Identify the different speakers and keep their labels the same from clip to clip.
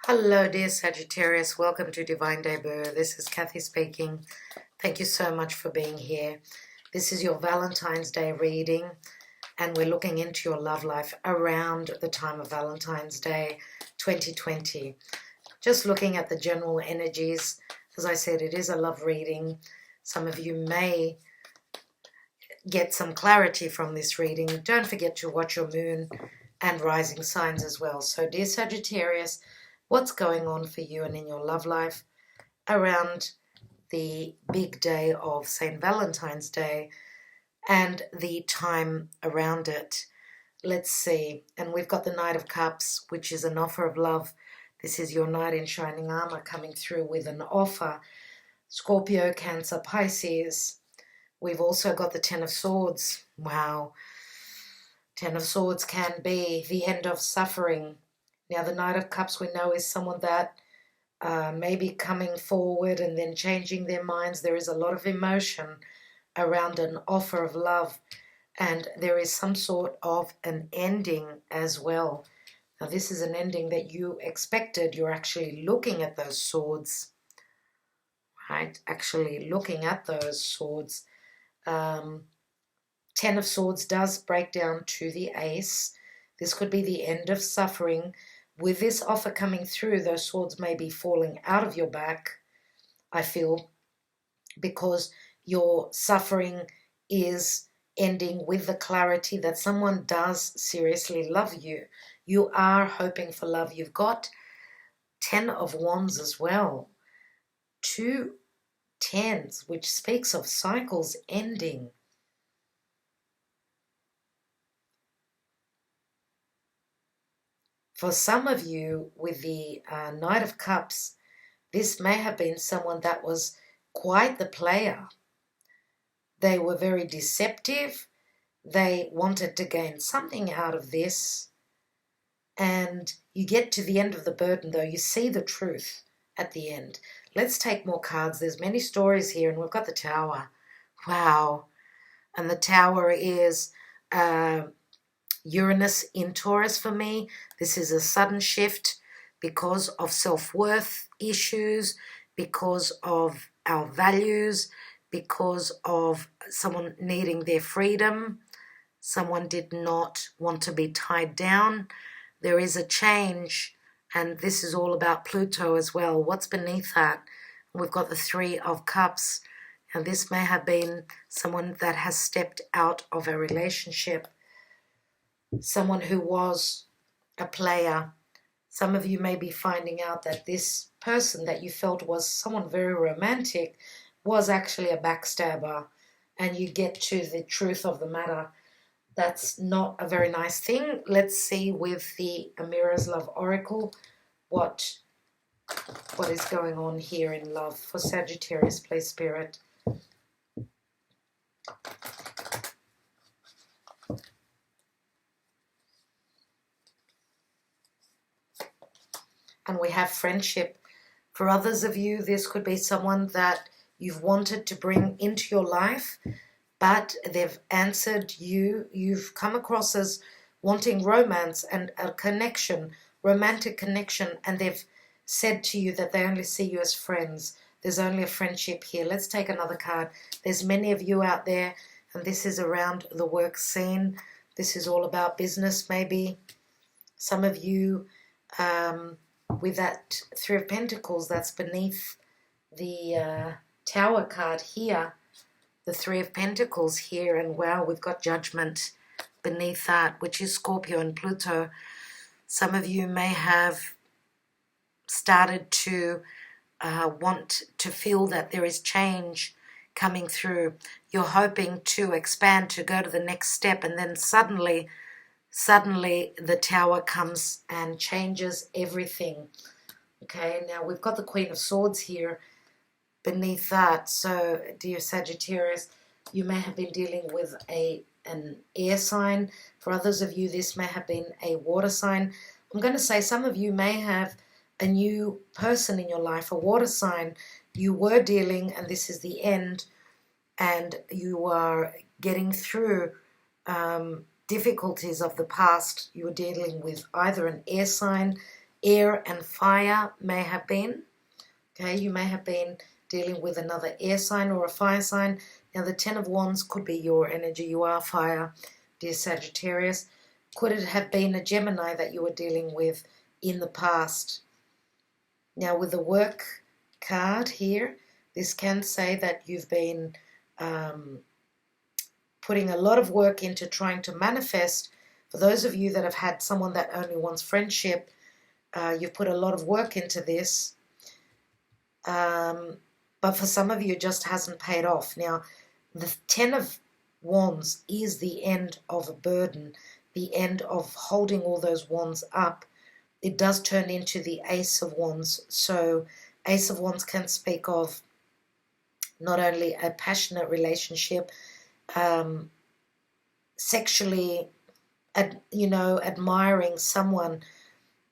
Speaker 1: Hello, dear Sagittarius. Welcome to Divine Debut. This is Kathy speaking. Thank you so much for being here. This is your Valentine's Day reading, and we're looking into your love life around the time of Valentine's Day 2020. Just looking at the general energies. As I said, it is a love reading. Some of you may get some clarity from this reading. Don't forget to watch your moon and rising signs as well. So, dear Sagittarius, what's going on for you and in your love life around the big day of St. Valentine's Day and the time around it? Let's see. And we've got the Knight of Cups, which is an offer of love. This is your knight in shining armor coming through with an offer. Scorpio, Cancer, Pisces. We've also got the Ten of Swords. Wow. Ten of Swords can be the end of suffering. Now, the Knight of Cups we know is someone that may be coming forward and then changing their minds. There is a lot of emotion around an offer of love, and there is some sort of an ending as well. Now, this is an ending that you expected. You're actually looking at those swords, right? Actually looking at those swords. Ten of Swords does break down to the Ace. This could be the end of suffering. With this offer coming through, those swords may be falling out of your back, I feel, because your suffering is ending with the clarity that someone does seriously love you. You are hoping for love. You've got 10 of Wands as well. 2 tens, which speaks of cycles ending. For some of you, with the Knight of Cups, this may have been someone that was quite the player. They were very deceptive. They wanted to gain something out of this. And you get to the end of the burden, though. You see the truth at the end. Let's take more cards. There's many stories here, and we've got the Tower. Wow. And the Tower is Uranus in Taurus for me. This is a sudden shift because of self-worth issues, because of our values, because of someone needing their freedom. Someone did not want to be tied down. There is a change, and this is all about Pluto as well. What's beneath that? We've got the Three of Cups, and this may have been someone that has stepped out of a relationship, someone who was a player. Some of you may be finding out that this person that you felt was someone very romantic was actually a backstabber, and you get to the truth of the matter. That's not a very nice thing. Let's see with the Amira's Love Oracle what is going on here in love for Sagittarius, please, Spirit. And we have friendship. For others of you, this could be someone that you've wanted to bring into your life, but they've answered you. You've come across as wanting romance and a connection, romantic connection, and they've said to you that they only see you as friends. There's only a friendship here. Let's take another card. There's many of you out there, and this is around the work scene. This is all about business, maybe. Some of you with that Three of Pentacles that's beneath the Tower card here, the Three of Pentacles here, and wow, we've got Judgment beneath that, which is Scorpio and Pluto. Some of you may have started to want to feel that there is change coming through. You're hoping to expand, to go to the next step, and then suddenly the Tower comes and changes everything. Okay, now we've got the Queen of Swords here beneath that. So, dear Sagittarius, you may have been dealing with an air sign. For others of you, this may have been a water sign. I'm going to say some of you may have a new person in your life, a water sign. You were dealing, and this is the end, and you are getting through difficulties of the past. You were dealing with either an air sign, air and fire may have been. Okay, you may have been dealing with another air sign or a fire sign. Now the Ten of Wands could be your energy. You are fire, dear Sagittarius. Could it have been a Gemini that you were dealing with in the past? Now with the work card here, this can say that you've been putting a lot of work into trying to manifest. For those of you that have had someone that only wants friendship, you've put a lot of work into this. But for some of you, it just hasn't paid off. Now, the Ten of Wands is the end of a burden, the end of holding all those wands up. It does turn into the Ace of Wands. So Ace of Wands can speak of not only a passionate relationship, sexually, admiring someone,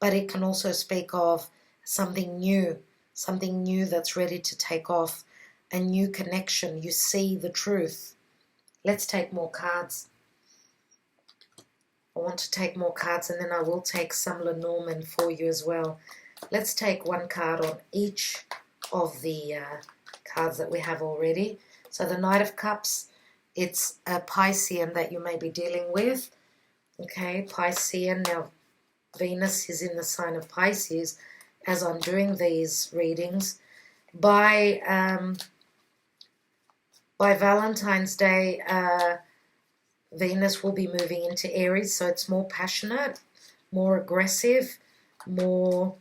Speaker 1: but it can also speak of something new that's ready to take off, a new connection. You see the truth. Let's take more cards. I want to take more cards, and then I will take some Lenormand for you as well. Let's take one card on each of the cards that we have already. So the Knight of Cups, it's a Piscean that you may be dealing with. Okay, Piscean. Now, Venus is in the sign of Pisces as I'm doing these readings. By Valentine's Day, Venus will be moving into Aries, so it's more passionate, more aggressive, more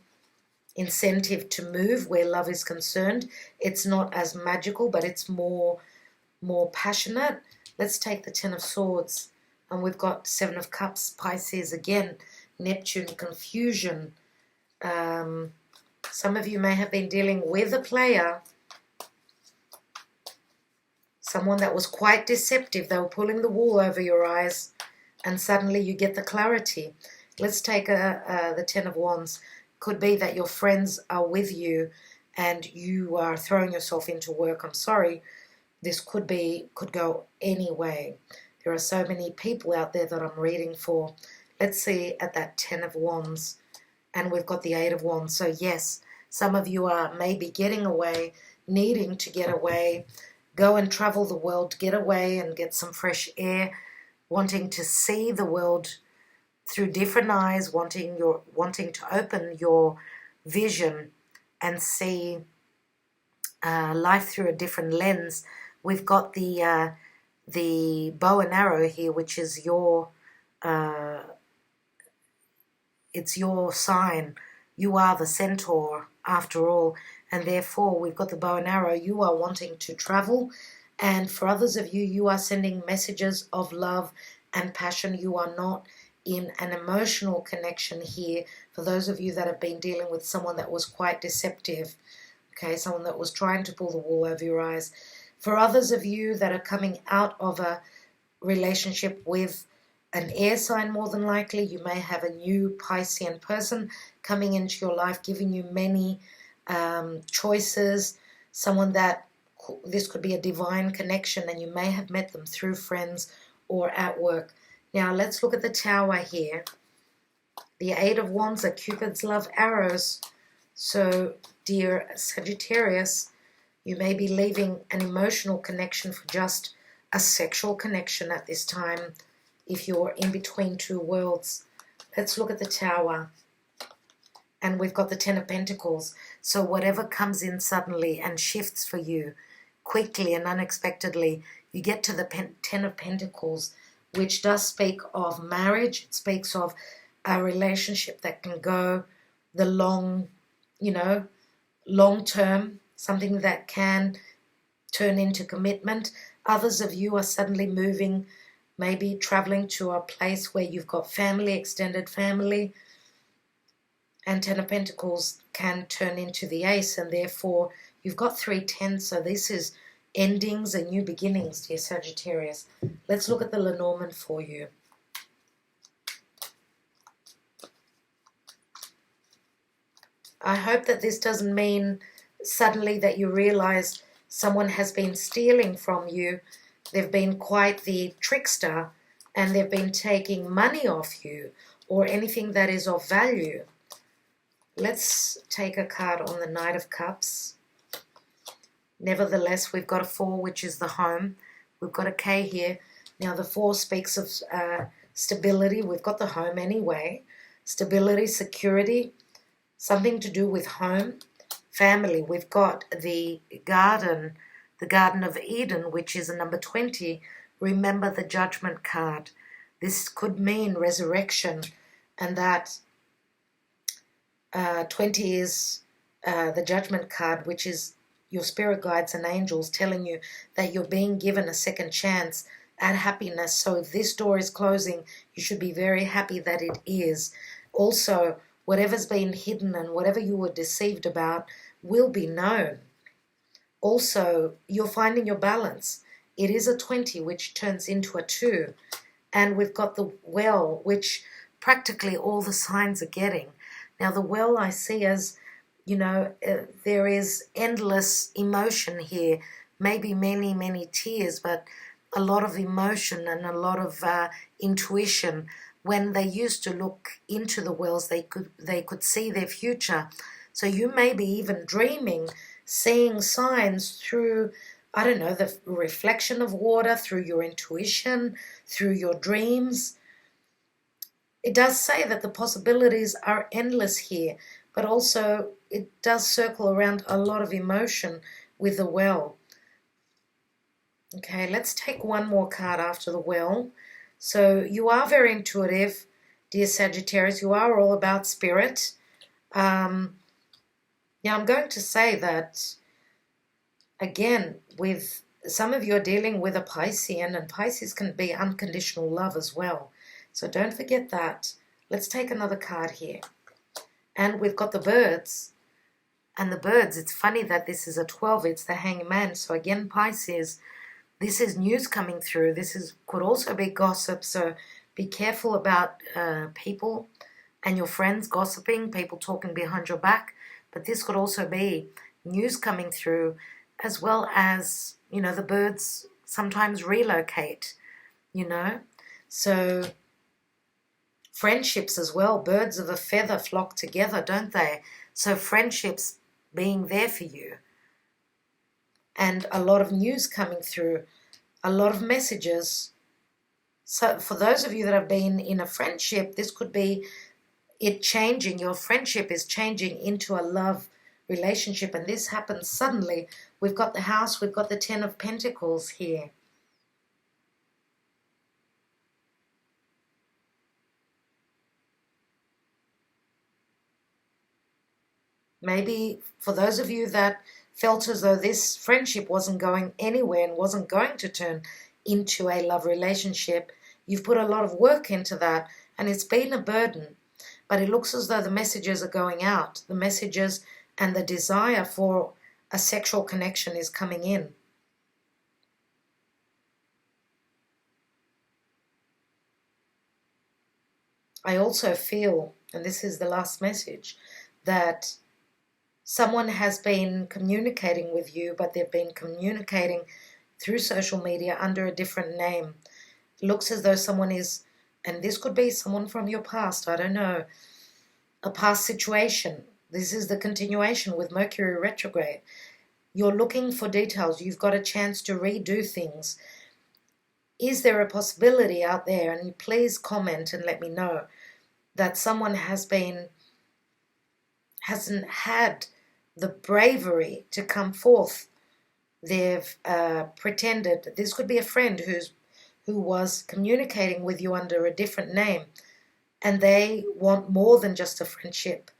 Speaker 1: incentive to move where love is concerned. It's not as magical, but it's more passionate. Let's take the Ten of Swords, and we've got Seven of Cups, Pisces again, Neptune, confusion. Some of you may have been dealing with a player, someone that was quite deceptive. They were pulling the wool over your eyes, and suddenly you get the clarity. Let's take the Ten of Wands. Could be that your friends are with you and you are throwing yourself into work. I'm sorry, this could go any way. There are so many people out there that I'm reading for. Let's see at that Ten of Wands, and we've got the Eight of Wands. So yes, some of you are maybe getting away, needing to get away, go and travel the world, get away and get some fresh air, wanting to see the world through different eyes, wanting to open your vision and see life through a different lens. We've got the bow and arrow here, which is it's your sign. You are the centaur after all, and therefore we've got the bow and arrow. You are wanting to travel, and for others of you, you are sending messages of love and passion. You are not in an emotional connection here. For those of you that have been dealing with someone that was quite deceptive, okay, someone that was trying to pull the wool over your eyes. For others of you that are coming out of a relationship with an air sign, more than likely, you may have a new Piscean person coming into your life, giving you many choices, someone that this could be a divine connection, and you may have met them through friends or at work. Now let's look at the Tower here. The Eight of Wands are Cupid's love arrows. So dear Sagittarius, you may be leaving an emotional connection for just a sexual connection at this time if you're in between two worlds. Let's look at the Tower. And we've got the Ten of Pentacles. So whatever comes in suddenly and shifts for you quickly and unexpectedly, you get to the Ten of Pentacles, which does speak of marriage. It speaks of a relationship that can go the long term, something that can turn into commitment. Others of you are suddenly moving, maybe traveling to a place where you've got family, extended family. And Ten of Pentacles can turn into the Ace, and therefore you've got 3 tens. So this is endings and new beginnings, dear Sagittarius. Let's look at the Lenormand for you. I hope that this doesn't mean suddenly that you realize someone has been stealing from you. They've been quite the trickster, and they've been taking money off you or anything that is of value. Let's take a card on the Knight of Cups. Nevertheless, we've got a 4, which is the home. We've got a K here. Now, the 4 speaks of stability. We've got the home anyway. Stability, security, something to do with home, family. We've got the Garden of Eden, which is a number 20. Remember the Judgment card. This could mean resurrection, and that 20 is the Judgment card, which is your spirit guides and angels telling you that you're being given a second chance at happiness. So if this door is closing, you should be very happy that it is. Also, whatever's been hidden and whatever you were deceived about will be known. Also, you're finding your balance. It is a 20, which turns into a 2. And we've got the Well, which practically all the signs are getting. Now, the Well I see as, there is endless emotion here, maybe many, many tears, but a lot of emotion and a lot of intuition. When they used to look into the wells, they could see their future. So you may be even dreaming, seeing signs through, I don't know, the reflection of water, through your intuition, through your dreams. It does say that the possibilities are endless here, but also it does circle around a lot of emotion with the Well. Okay, let's take one more card after the Well. So you are very intuitive, dear Sagittarius. You are all about spirit. I'm going to say that, again, with some of you are dealing with a Piscean, and Pisces can be unconditional love as well. So don't forget that. Let's take another card here. And we've got the Birds. And the Birds, it's funny that this is a 12. It's the Hangman. So again, Pisces, this is news coming through. Could also be gossip. So be careful about people and your friends gossiping, people talking behind your back. But this could also be news coming through, as well as, the birds sometimes relocate, So friendships as well. Birds of a feather flock together, don't they? So friendships being there for you. And a lot of news coming through, a lot of messages. So for those of you that have been in a friendship, this could be it changing. Your friendship is changing into a love relationship, and this happens suddenly. We've got the House, we've got the 10 of Pentacles here. Maybe for those of you that felt as though this friendship wasn't going anywhere and wasn't going to turn into a love relationship, you've put a lot of work into that, and it's been a burden. But it looks as though the messages are going out. The messages and the desire for a sexual connection is coming in. I also feel, and this is the last message, that someone has been communicating with you, but they've been communicating through social media under a different name. It looks as though someone is, and this could be someone from your past, I don't know, a past situation. This is the continuation with Mercury retrograde. You're looking for details. You've got a chance to redo things. Is there a possibility out there, and please comment and let me know, that someone hasn't had the bravery to come forth? They've pretended. This could be a friend who was communicating with you under a different name, and they want more than just a friendship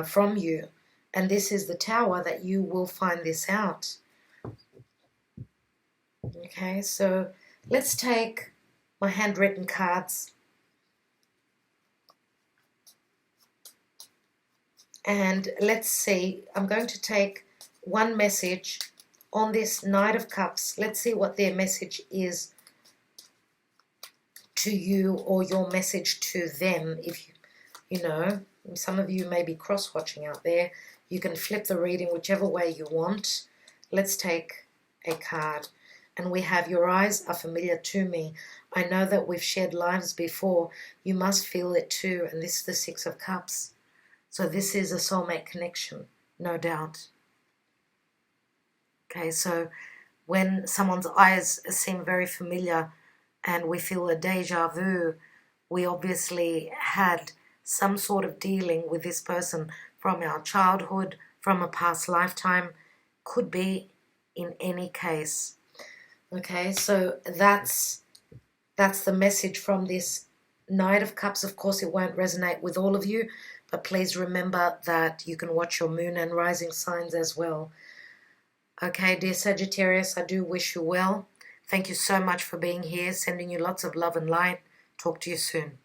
Speaker 1: from you. And this is the Tower, that you will find this out. Okay, so let's take my handwritten cards. And let's see, I'm going to take one message on this Knight of Cups. Let's see what their message is to you, or your message to them. If some of you may be cross-watching out there. You can flip the reading whichever way you want. Let's take a card. And we have, your eyes are familiar to me. I know that we've shared lives before. You must feel it too. And this is the 6 of Cups. So this is a soulmate connection, no doubt. Okay, so when someone's eyes seem very familiar and we feel a deja vu, we obviously had some sort of dealing with this person from our childhood, from a past lifetime, could be in any case. Okay, so that's the message from this Knight of Cups. Of course, it won't resonate with all of you, but please remember that you can watch your moon and rising signs as well. Okay, dear Sagittarius, I do wish you well. Thank you so much for being here. Sending you lots of love and light. Talk to you soon.